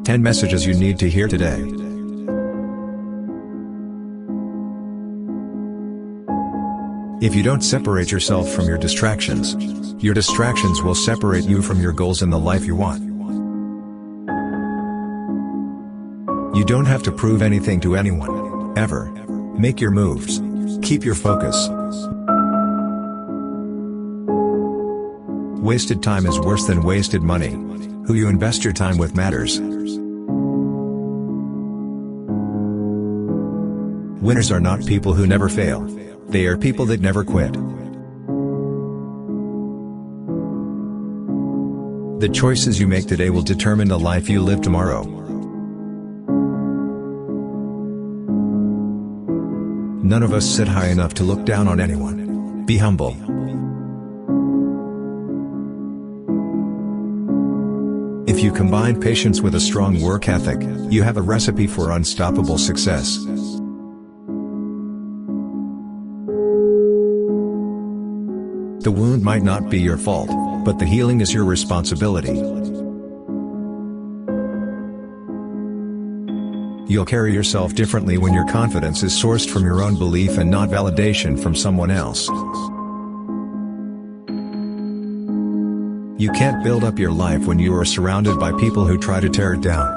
10 messages you need to hear today. If you don't separate yourself from your distractions will separate you from your goals and the life you want. You don't have to prove anything to anyone, ever. Make your moves. Keep your focus. Wasted time is worse than wasted money. Who you invest your time with matters. Winners are not people who never fail. They are people that never quit. The choices you make today will determine the life you live tomorrow. None of us sit high enough to look down on anyone. Be humble. If you combine patience with a strong work ethic, you have a recipe for unstoppable success. The wound might not be your fault, but the healing is your responsibility. You'll carry yourself differently when your confidence is sourced from your own belief and not validation from someone else. You can't build up your life when you are surrounded by people who try to tear it down.